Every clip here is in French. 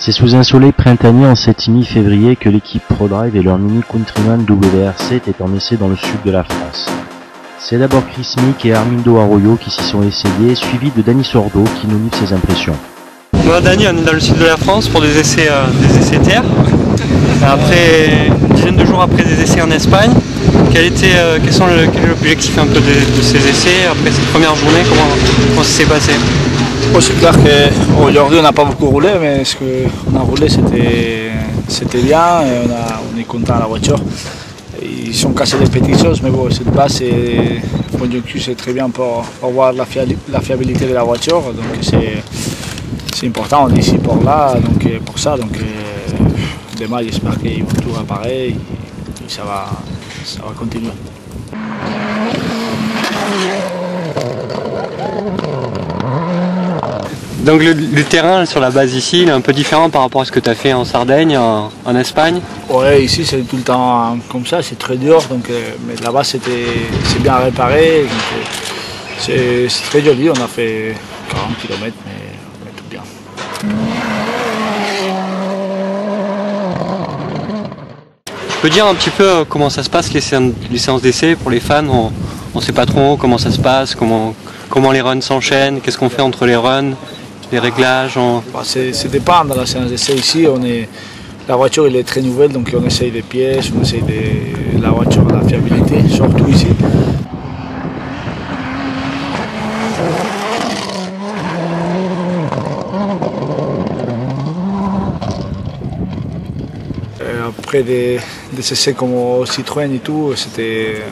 C'est sous un soleil printanier en cette mi-février que l'équipe ProDrive et leur Mini Countryman WRC étaient en essai dans le sud de la France. C'est d'abord Chris Mick et Armindo Arroyo qui s'y sont essayés, suivis de Danny Sordo qui nous livre ses impressions. Moi, Danny, on est dans le sud de la France pour des essais terre. Après une dizaine de jours après des essais en Espagne, quel est l'objectif un peu de ces essais après cette première journée, comment ça s'est passé? Bon, c'est clair qu'aujourd'hui on n'a pas beaucoup roulé, mais ce qu'on a roulé c'était bien et on est content à la voiture. Ils sont cassés des petites choses, mais bon, cette base et conjoncture c'est très bien pour voir la fiabilité de la voiture, donc c'est important, on est ici pour ça. Demain j'espère qu'ils vont tout réparer et ça va continuer. Donc le terrain sur la base ici, il est un peu différent par rapport à ce que tu as fait en Sardaigne, en Espagne? Oui, ici c'est tout le temps comme ça, c'est très dur, mais là-bas c'est bien réparé, c'est très joli, on a fait 40 km, mais tout bien. Tu peux dire un petit peu comment ça se passe les séances d'essai pour les fans? On ne sait pas trop comment ça se passe, comment les runs s'enchaînent, qu'est-ce qu'on fait entre les runs, les réglages? C'est dépend de la séance d'essai ici. La voiture elle est très nouvelle, donc on essaye des pièces, on essaye la voiture, la fiabilité, surtout ici. Après des essais comme au Citroën et tout, c'était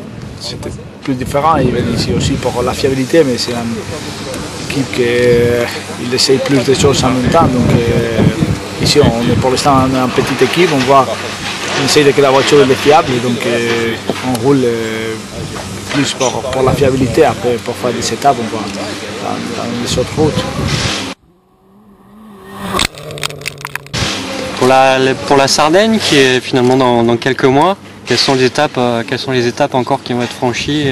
plus différent. Ils viennent ici aussi pour la fiabilité, mais c'est une équipe qui essaye plus de choses en même temps. Donc ici, pour l'instant, on est une petite équipe, on essaye que la voiture est fiable, donc on roule plus pour la fiabilité. Après, pour faire des étapes, on va dans les autres routes. Pour la Sardaigne, qui est finalement dans quelques mois, quelles sont les étapes encore qui vont être franchies?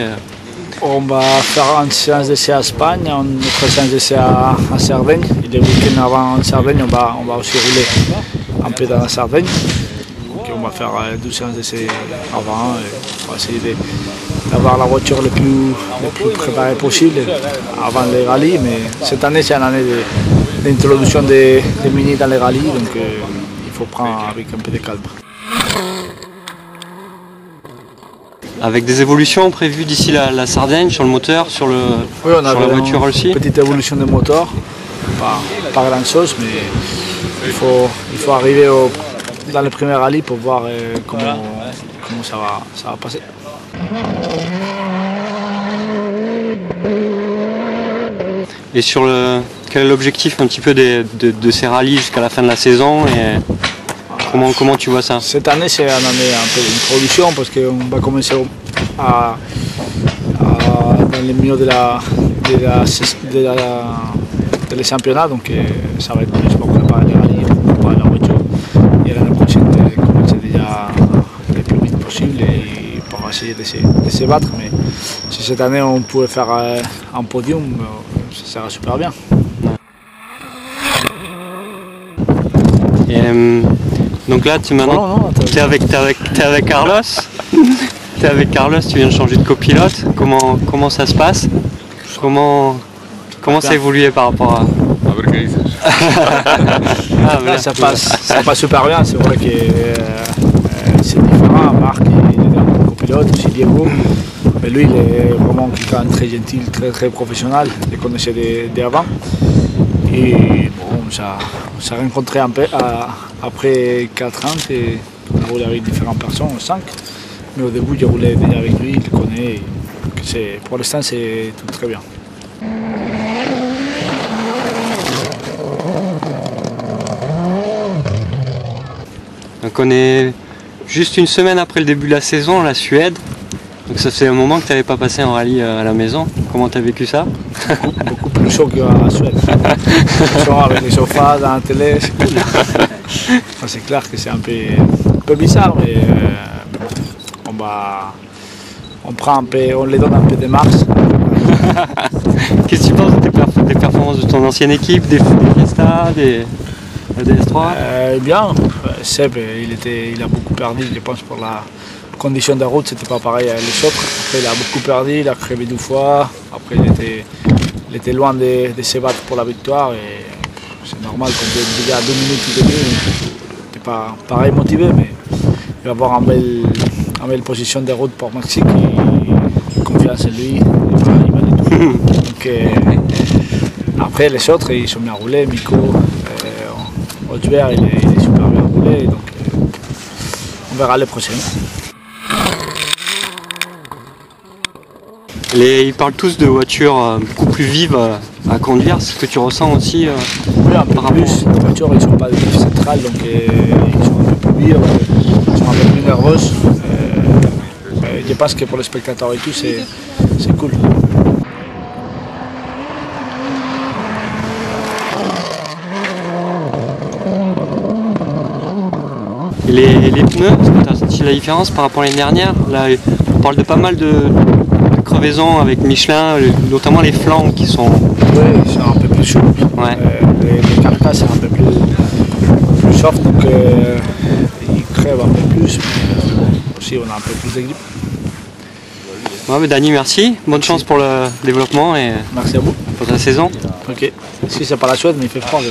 On va faire une séance d'essai à Espagne, une autre séance d'essai à Sardaigne. Et le week-end avant en Sardaigne, on va aussi rouler un peu dans la Sardaigne. Donc on va faire 12 séances d'essai avant. Et on va essayer d'avoir la voiture le plus préparée possible avant les rallyes. Mais cette année, c'est une année d'introduction des mini dans les rallyes. Donc il faut prendre avec un peu de calme. Avec des évolutions prévues d'ici la Sardaigne sur le moteur, sur la voiture aussi? Une petite évolution de moteur, pas grand chose, mais il faut arriver dans le premier rallye pour voir comment ça va passer. Et quel est l'objectif un petit peu de ces rallyes jusqu'à la fin de la saison et comment tu vois ça? Cette année c'est une année un peu d'introduction parce qu'on va commencer dans le milieu des championnats, donc ça va être plus pour préparer les rallyes, pour préparer la voiture. Et l'année prochaine, commencer déjà le plus vite possible et pour essayer de se battre. Mais si cette année on pouvait faire un podium, ça sera super bien. Donc là, tu es avec Carlos. Tu es avec Carlos, tu viens de changer de copilote. Comment ça se passe? Comment ça a évolué par rapport à... Ça passe super bien, c'est vrai que c'est différent. Marc il est un copilote, aussi Diego. Mais lui il est vraiment quelqu'un de très gentil, très professionnel, je le connaissais d'avant. Et bon, ça a rencontré un peu après 4 ans qu'on a roulé avec différentes personnes, 5. Mais au début, j'ai roulé déjà avec lui, il le connaît. Pour l'instant, c'est tout très bien. Donc on est juste une semaine après le début de la saison, la Suède. Donc ça fait un moment que tu n'avais pas passé un rallye à la maison. Comment tu as vécu ça? Beaucoup plus chaud qu'à la Suède. Avec les sofas dans la télé, c'est cool. Enfin, c'est clair que c'est un peu bizarre, mais on les donne un peu de marche. Qu'est-ce que tu penses des performances de ton ancienne équipe, des Fiesta, la DS3? Bien, Seb il a beaucoup perdu, je pense, pour la condition de route, c'était pas pareil à les autres. Après, il a beaucoup perdu, il a crevé 2 fois. Après, il était loin de se battre pour la victoire. Et c'est normal quand tu es déjà à 2 minutes et demie, tu n'es pas pareil motivé, mais il va avoir une belle position de route pour Mexique. Et confiance en lui, il va les toucher. Donc, après, les autres, ils sont bien roulés. Miko, Audubert, il est super bien roulé. Donc, on verra les prochains. Ils parlent tous de voitures beaucoup plus vives à conduire, c'est ce que tu ressens aussi oui, un peu plus. Les voitures ils ne sont pas de vives centrales, donc ils sont un peu plus vives, ils sont un peu plus nerveuses. Je pense que pour les spectateurs et tout, c'est cool. Et les pneus, est-ce que tu as senti la différence par rapport à l'année dernière? Là, on parle de pas mal de crevaisons avec Michelin, notamment les flancs qui sont... Oui, ils sont un peu plus souples. Ouais. Les carcasses sont un peu plus soft, donc ils crèvent un peu plus. Mais aussi, on a un peu plus d'équipe. Ouais, mais Dani, merci. Bonne chance pour le développement et Merci à vous. pour ta saison. Ok. Si c'est pas la Suède, mais il fait froid.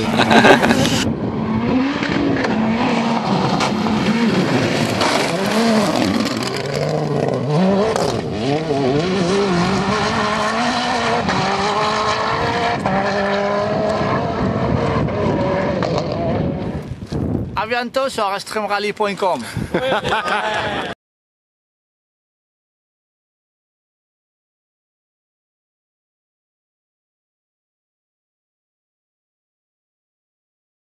A bientôt sur extremrally.com.